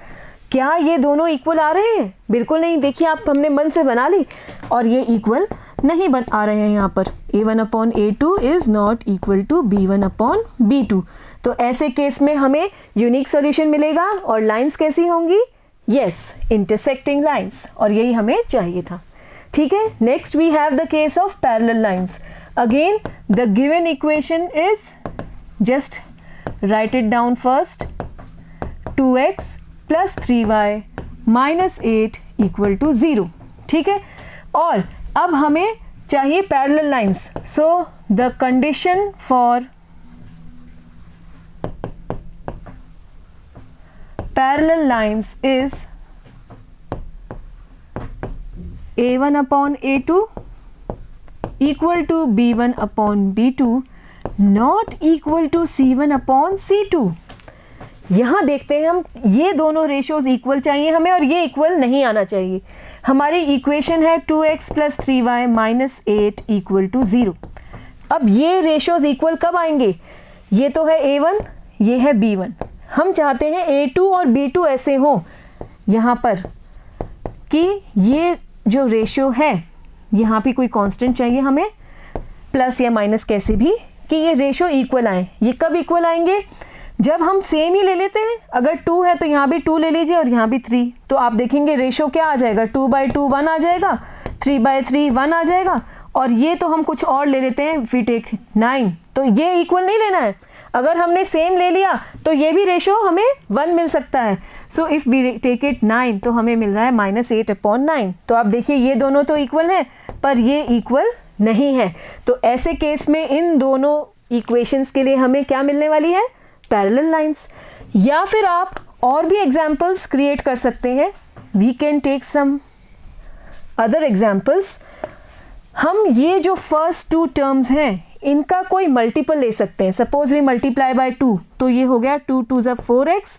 क्या ये दोनों इक्वल आ रहे हैं? बिल्कुल नहीं। देखिए आप, हमने मन से बना ली और ये इक्वल नहीं बन आ रहे हैं। यहाँ पर a1 upon a2 is not equal to b1 upon b2। तो ऐसे केस में हमें यूनिक सॉल्यूशन मिलेगा और लाइंस कैसी होंगी? यस, इंटरसेक्टिंग लाइंस, और यही हमें चाहिए था। ठीक है, next we have the case of parallel lines. Again the given equation is, just write it down first, 2x plus 3y minus 8 equal to 0। ठीक है, और अब हमें चाहिए parallel lines. So the condition for parallel lines is a1 upon a2 equal to b1 upon b2 not equal to c1 upon c2। यहाँ देखते हैं हम, ये दोनों रेशियोज इक्वल चाहिए हमें और ये इक्वल नहीं आना चाहिए। हमारी इक्वेशन है 2x plus 3y minus 8 equal to 0। अब ये रेशियोज इक्वल कब आएंगे? ये तो है a1, ये है b1। हम चाहते हैं a2 और b2 ऐसे हों यहाँ पर कि ये जो रेशियो है, यहाँ भी कोई कांस्टेंट चाहिए हमें, प्लस या माइनस कैसे भी, कि ये रेशियो इक्वल आए। ये कब इक्वल आएंगे? जब हम सेम ही ले लेते हैं। अगर 2 है तो यहाँ भी 2 ले लीजिए और यहाँ भी 3, तो आप देखेंगे रेशियो क्या आ जाएगा? 2/2 1 आ जाएगा, 3/3 1 आ जाएगा, और ये तो हम कुछ और ले लेते हैं, वी टेक 9। तो ये इक्वल नहीं लेना है। अगर हमने सेम ले लिया तो ये भी रेशियो हमें 1 मिल सकता है। So if we take it 9 तो हमें मिल रहा है -8/9। तो आप देखिए ये दोनों तो इक्वल हैं पर ये इक्वल नहीं है। तो ऐसे केस में इन दोनों इक्वेशंस के लिए हमें क्या मिलने वाली है? Parallel lines. या फिर आप और भी एग्जाम्पल्स क्रिएट कर सकते हैं। We can take some other examples. हम ये जो फर्स्ट 2 टर्म्स हैं इनका कोई मल्टीपल ले सकते हैं। सपोज वी मल्टीप्लाई बाय 2, तो ये हो गया 2 2 ज़ा 4x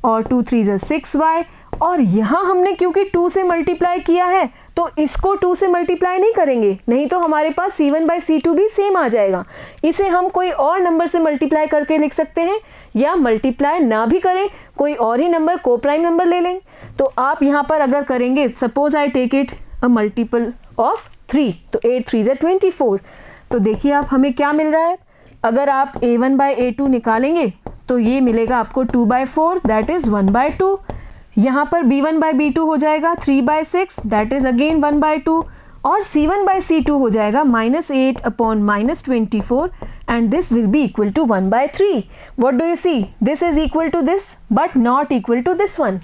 और 2 3 ज़ा 6y और यहाँ हमने क्योंकि 2 से मल्टीप्लाई किया है तो इसको 2 से मल्टीप्लाई नहीं करेंगे, नहीं तो हमारे पास C1/C2 भी सेम आ जाएगा। इसे हम कोई और नंबर से मल्टीप्लाई करके लिख सकते हैं, या मल्टीप्लाई ना भी करें कोई और ही नंबर को प्राइम नंबर ले लें। तो आप यहाँ पर अगर करेंगे, suppose I take it a multiple of 3, तो 8 3 24। तो देखिए आप हमें क्या मिल रहा है, अगर आप A1/A2 निकालेंगे तो ये मिलेगा आपको 2/4 दैट इज़ 1/2। यहाँ पर B1/B2 हो जाएगा 3/6 दैट इज़ अगेन 1/2, और C1/C2 हो जाएगा -8/-24 and this will be equal to 1/3। What do you see, this is equal to this but not equal to this one.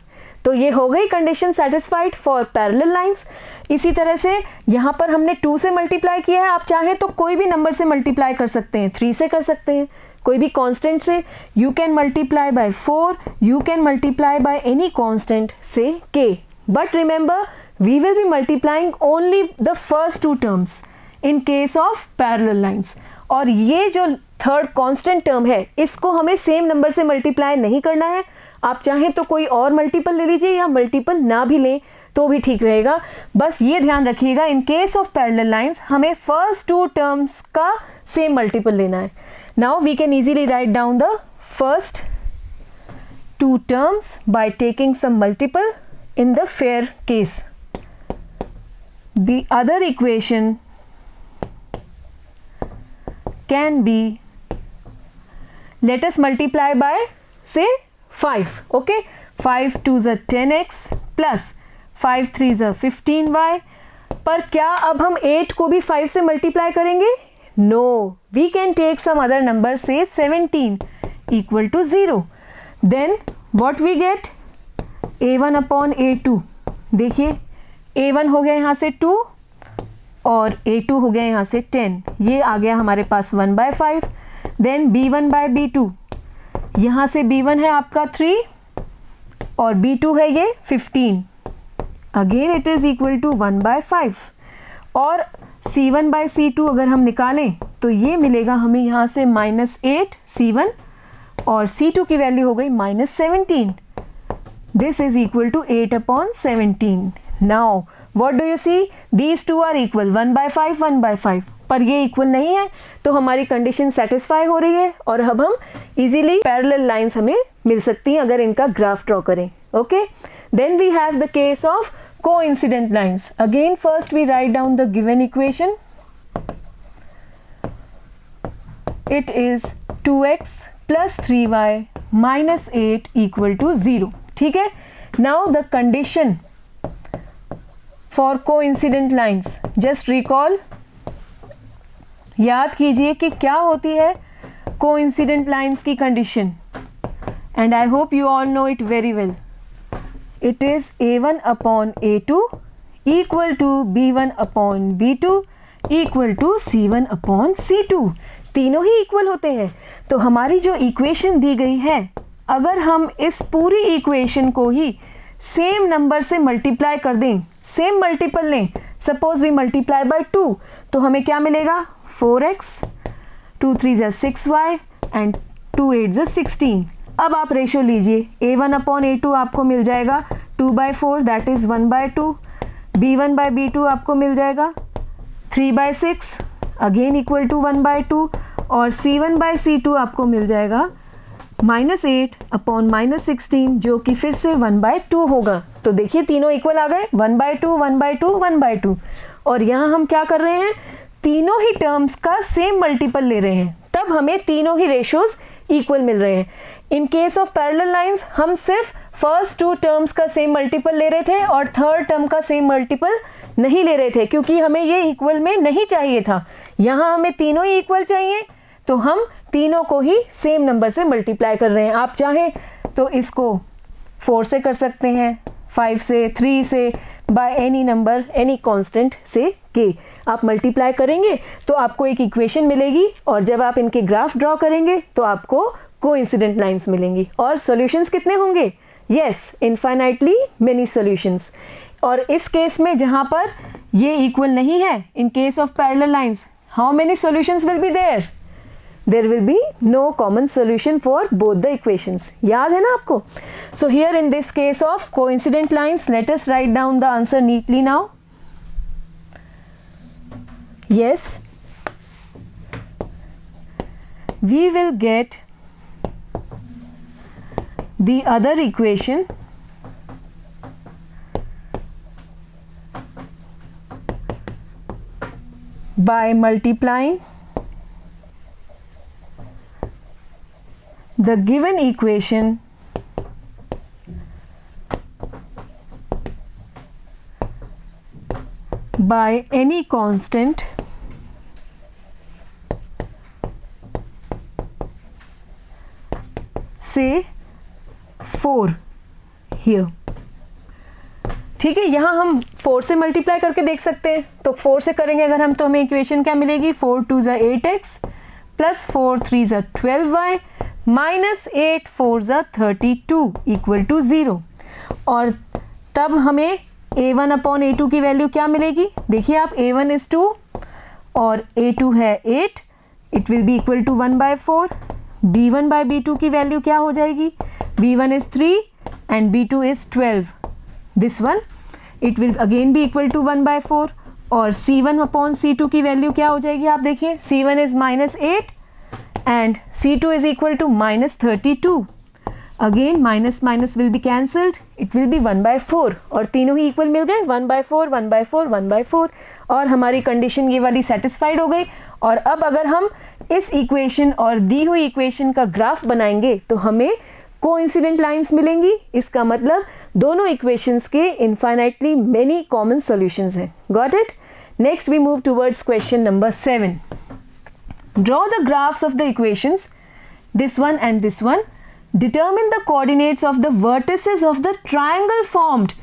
तो ये हो गई condition satisfied for parallel lines. इसी तरह से यहाँ पर हमने 2 से मल्टीप्लाई किया है, आप चाहें तो कोई भी नंबर से मल्टीप्लाई कर सकते हैं, 3 से कर सकते हैं, कोई भी कांस्टेंट से। You can multiply by 4, you can multiply by any constant से k, but remember we will be multiplying only the first 2 terms in case of parallel lines. और ये जो थर्ड कांस्टेंट टर्म है इसको हमें सेम नंबर से multiply नहीं करना है, आप चाहें तो कोई और मल्टीपल ले लीजिए या मल्टीपल ना भी लें तो भी ठीक रहेगा। बस ये ध्यान रखिएगा in case of parallel lines हमें फर्स्ट 2 टर्म्स का सेम मल्टीपल लेना है। Now we can easily write down the first 2 terms by taking some multiple in the fair case. The other equation can be, let us multiply by say 5, okay, 5 2s are 10x plus 5 3s are 15y। पर क्या अब हम 8 को भी 5 से multiply करेंगे? No, we can take some other number say 17 equal to 0. Then what we get? A1/A2। देखिए A1 हो गया यहाँ से 2 और A2 हो गया यहाँ से 10, ये आ गया हमारे पास 1/5। देन B1/B2, यहाँ से B1 है आपका 3 और B2 है ये 15, again it is equal to 1/5। और C1/C2 अगर हम निकालें तो ये मिलेगा हमें यहाँ से -8 C1 और C2 की वैल्यू हो गई -17। This is equal to 8/17. Now, what do you see? These two are equal, 1/5, 1/5. पर ये इक्वल नहीं है, तो हमारी कंडीशन सेटिस्फाई हो रही है और अब हम इजीली पैरेलल लाइंस हमें मिल सकती हैं अगर इनका ग्राफ ड्रॉ करें। Okay, then we have the case of coincident lines. Again first we write down the given equation. It is 2x plus 3y minus 8 equal to 0। ठीक है, now the condition for coincident lines, just recall, याद कीजिए कि क्या होती है coincident lines की condition, and I hope you all know it very well. It is A1/A2 equal to B1/B2 equal to C1/C2। तीनों ही इक्वल होते हैं। तो हमारी जो इक्वेशन दी गई है, अगर हम इस पूरी इक्वेशन को ही सेम नंबर से मल्टीप्लाई कर दें, सेम मल्टीपल लें, सपोज वी मल्टीप्लाई बाय 2, तो हमें क्या मिलेगा? 4x, 2 3 = 6y and 2 8 = 16। अब आप रेशो लीजिए, A1/A2 आपको मिल जाएगा 2/4 दैट इज़ 1/2, B1/B2 आपको मिल जाएगा 3/6 अगेन इक्वल टू 1/2, और C1/C2 आपको मिल जाएगा -8/-16 जो कि फिर से 1/2 होगा। तो देखिए तीनों इक्वल आ गए, 1/2 1/2 1/2। और यहाँ हम क्या कर रहे हैं, तीनों ही टर्म्स का सेम मल्टीपल ले रहे हैं, तब हमें तीनों ही रेशोज इक्वल मिल रहे हैं। इन केस ऑफ पैरेलल लाइंस हम सिर्फ फर्स्ट 2 टर्म्स का सेम मल्टीपल ले रहे थे और थर्ड टर्म का सेम मल्टीपल नहीं ले रहे थे, क्योंकि हमें ये इक्वल में नहीं चाहिए था। यहाँ हमें तीनों ही इक्वल चाहिए, तो हम तीनों को ही सेम नंबर से मल्टीप्लाई कर रहे हैं। आप चाहें तो इसको 4 से कर सकते हैं, 5 से, 3 से, by any number, any constant से k आप मल्टीप्लाई करेंगे तो आपको एक इक्वेशन मिलेगी, और जब आप इनके ग्राफ ड्रॉ करेंगे तो आपको कोइंसिडेंट लाइंस मिलेंगी। और सॉल्यूशंस कितने होंगे? Yes, infinitely many solutions. और इस केस में जहाँ पर ये इक्वल नहीं है, in case of parallel lines, how many solutions will be there? there will be no common solution for both the equations. याद है ना आपको? So here in this case of coincident lines, let us write down the answer neatly now. Yes, we will get the other equation by multiplying the given equation by any constant say 4 here. ठीक है, यहाँ हम 4 से multiply करके देख सकते हैं. तो 4 से करेंगे अगर हम, तो हमें इक्वेशन क्या मिलेगी? 4 2 ज़ा 8x प्लस 4 3 ज़ा 12y माइनस 8 4 ज़ा 32 इक्वल टू 0. और तब हमें a1 अपॉन a2 की वैल्यू क्या मिलेगी? देखिए आप, a1 इज़ 2 और a2 है 8. It will be equal to 1/4. b1 by b2 की वैल्यू क्या हो जाएगी? b1 is 3 and b2 is 12. This one it will again be equal to 1/4. और c1 अपॉन c2 की वैल्यू क्या हो जाएगी? आप देखिए, c1 is -8 and c2 is equal to -32. Again minus minus will be cancelled. It will be 1/4 और तीनों ही equal मिल गए, 1/4 1/4 1/4. और हमारी कंडीशन ये वाली सेटिस्फाइड हो गई. और अब अगर हम इस इक्वेशन और दी हुई इक्वेशन का ग्राफ बनाएंगे तो हमें कोइंसिडेंट लाइंस मिलेंगी. इसका मतलब दोनों इक्वेशंस के इनफाइनाइटली मेनी कॉमन सॉल्यूशंस हैं. Got it? Next we move towards question number 7. Draw the graphs of the equations, this one and this one. Determine the coordinates of the vertices of the triangle formed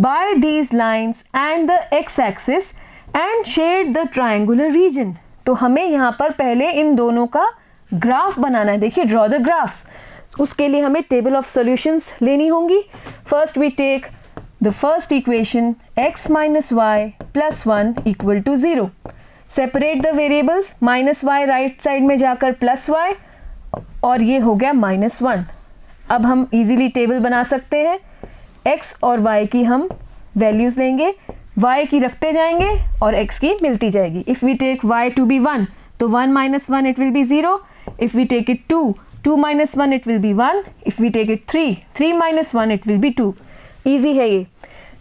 by these lines and the x-axis and shade the triangular region. तो हमें यहाँ पर पहले इन दोनों का graph बनाना है. देखिए, draw the graphs. उसके लिए हमें table of solutions लेनी होंगी. First we take the first equation x minus y plus 1 equal to 0. Separate the variables, -y right side में जाकर +y और ये हो गया -1. अब हम इजीली टेबल बना सकते हैं. x और y की हम वैल्यूज़ लेंगे, y की रखते जाएंगे और x की मिलती जाएगी. If we take y to be 1 तो 1 - 1 it will be 0. If we take it 2 2 - 1 it will be 1. If we take it 3 3 - 1 it will be 2. Easy है ये.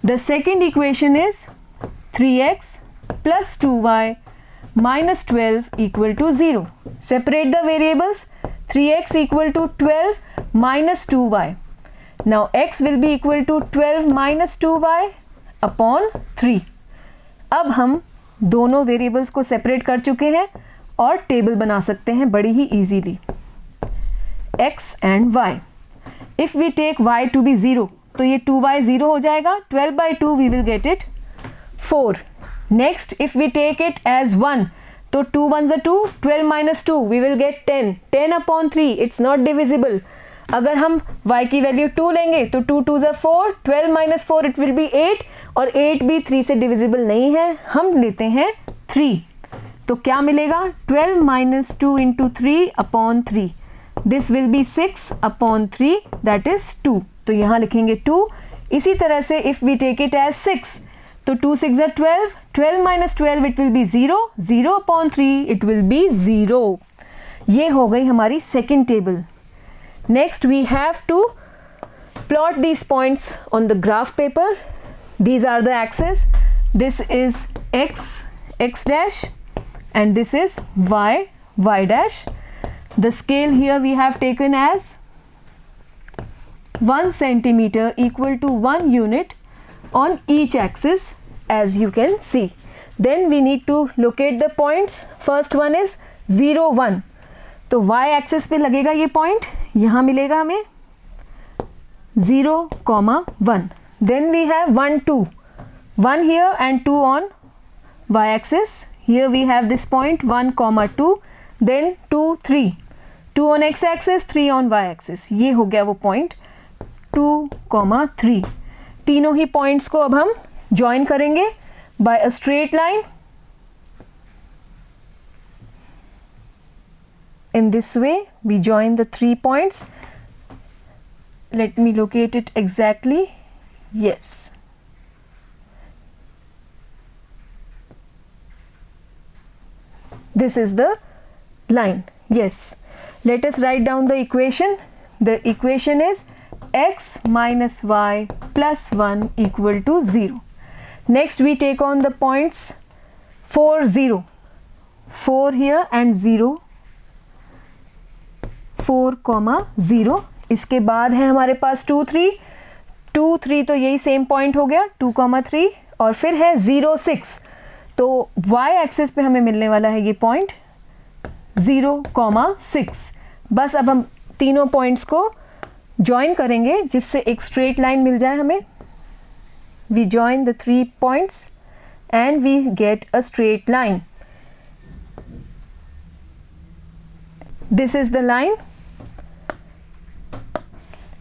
The second equation is 3x plus 2y minus 12 equal to 0. Separate the variables. 3x equal to 12 minus 2y. Now x will be equal to 12 minus 2y upon 3. अब हम दोनों variables को separate कर चुके हैं और टेबल बना सकते हैं बड़ी ही easily. x and y. If we take y to be 0 तो ये 2y 0 हो जाएगा. 12/2 we will get it 4. Next, if we take it as 1, तो 2 1s are 2, 12 minus 2, we will get 10. 10 upon 3, it's not divisible. अगर हम y की value 2 लेंगे तो 2 2s are 4, 12 minus 4 it will be 8 और 8 भी 3 से divisible नहीं है. हम लेते हैं 3. तो क्या मिलेगा? 12 minus 2 into 3 upon 3. This will be 6 upon 3, that is 2. तो यहाँ लिखेंगे 2. इसी तरह से if we take it as 6, तो 2 6 are 12, 12 minus 12 it will be 0, 0 upon 3 it will be 0. ये हो गई हमारी second table. Next we have to plot these points on the graph paper. These are the axes. This is x dash and this is y dash. The scale here we have taken as 1 centimeter equal to 1 unit on each axis, as you can see. Then we need to locate the points. First one is 0 1. तो y axis पे लगेगा ये point, यहाँ मिलेगा हमें 0, 1. Then we have 1 2, 1 here and 2 on y axis. Here we have this point 1, 2. Then 2 3, 2 on x axis, 3 on y axis. ये हो गया वो point 2, 3. तीनों ही पॉइंट्स को अब हम ज्वाइन करेंगे by a straight line. In this way, we join the 3 points. Let me locate it exactly. Yes. This is the line. Yes. Let us write down the equation. The equation is x minus y plus 1 equal to 0. Next we take on the points 4, 0. 4 here and 0. 4, 0. इसके बाद है हमारे पास 2, 3. 2, 3 तो यही same point हो गया 2, 3 और फिर है 0, 6. तो y एक्सिस पे हमें मिलने वाला है ये पॉइंट 0, 6. बस अब हम तीनों पॉइंट्स को ज्वाइन करेंगे जिससे एक स्ट्रेट लाइन मिल जाए हमें. We join the 3 points and we get a straight line. This is the line.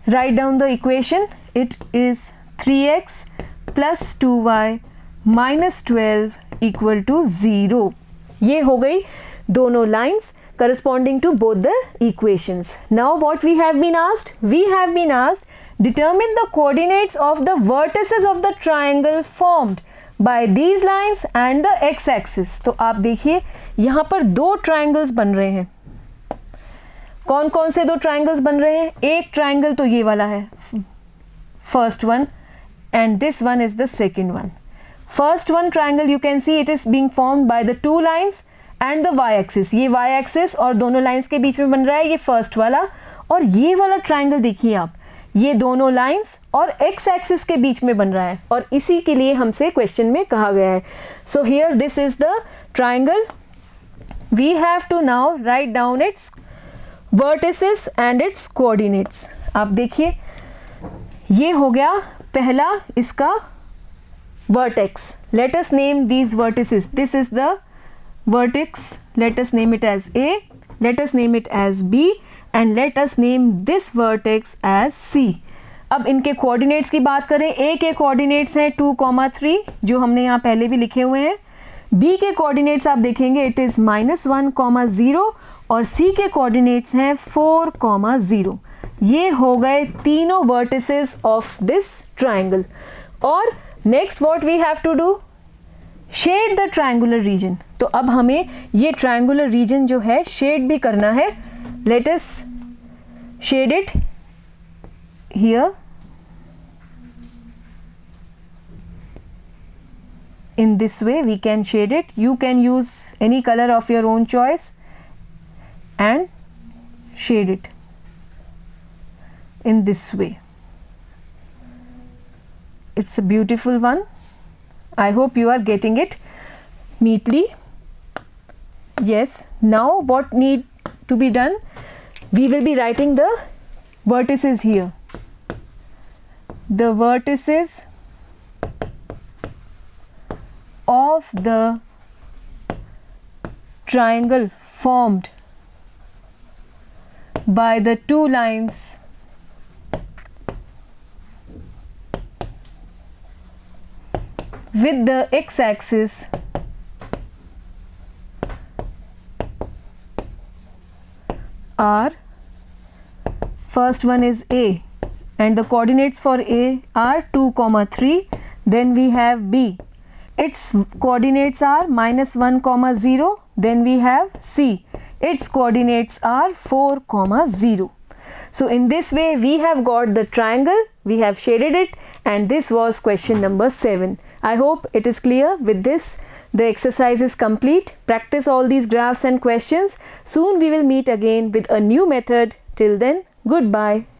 Write down the equation. It is 3x plus 2y minus 12 equal to 0. ये हो गई दोनों lines corresponding to both the equations. Now what we have been asked? We have been asked determine the coordinates of the vertices of the triangle formed by these lines and the x-axis. तो आप देखिए यहाँ पर 2 triangles बन रहे हैं. कौन कौन से 2 triangles बन रहे हैं? एक triangle तो ये वाला है, first one, and this one is the second one. First one triangle you can see it is being formed by the 2 lines and the y-axis. ये y-axis और दोनों lines के बीच में बन रहा है ये first वाला. और ये वाला triangle देखिए आप, ये दोनों लाइंस और x एक्सिस के बीच में बन रहा है और इसी के लिए हमसे क्वेश्चन में कहा गया है. So here this is the triangle. We have to now write down its vertices and its coordinates. आप देखिए ये हो गया पहला इसका vertex. Let us name these vertices. This is the vertex. Let us name it as A. Let us name it as B. And let us name this vertex as C. अब इनके coordinates की बात करें. A के coordinates हैं 2, 3 जो हमने यहाँ पहले भी लिखे हुए हैं. B के कोऑर्डिनेट्स आप देखेंगे इट इज़ -1, 0 और C के कोऑर्डिनेट्स हैं 4, 0. ये हो गए तीनों वर्टिसेस ऑफ दिस ट्राइंगल. और next what we have to do, shade the triangular region. तो अब हमें ये ट्रायंगुलर रीजन जो है शेड भी करना है. Let us shade it here. In this way we can shade it. You can use any color of your own choice and shade it in this way. It's a beautiful one. I hope you are getting it neatly. Yes. Now what need to be done? We will be writing the vertices here. The vertices of the triangle formed by the 2 lines with the x-axis are, first one is A and the coordinates for A are 2, 3. Then we have B. Its coordinates are -1, 0. Then we have C.Its coordinates are 4, 0. So in this way we have got the triangle, we have shaded it, and this was question number 7. I hope it is clear. With this the exercise is complete. Practice all these graphs and questions. Soon we will meet again with a new method. Till then, goodbye.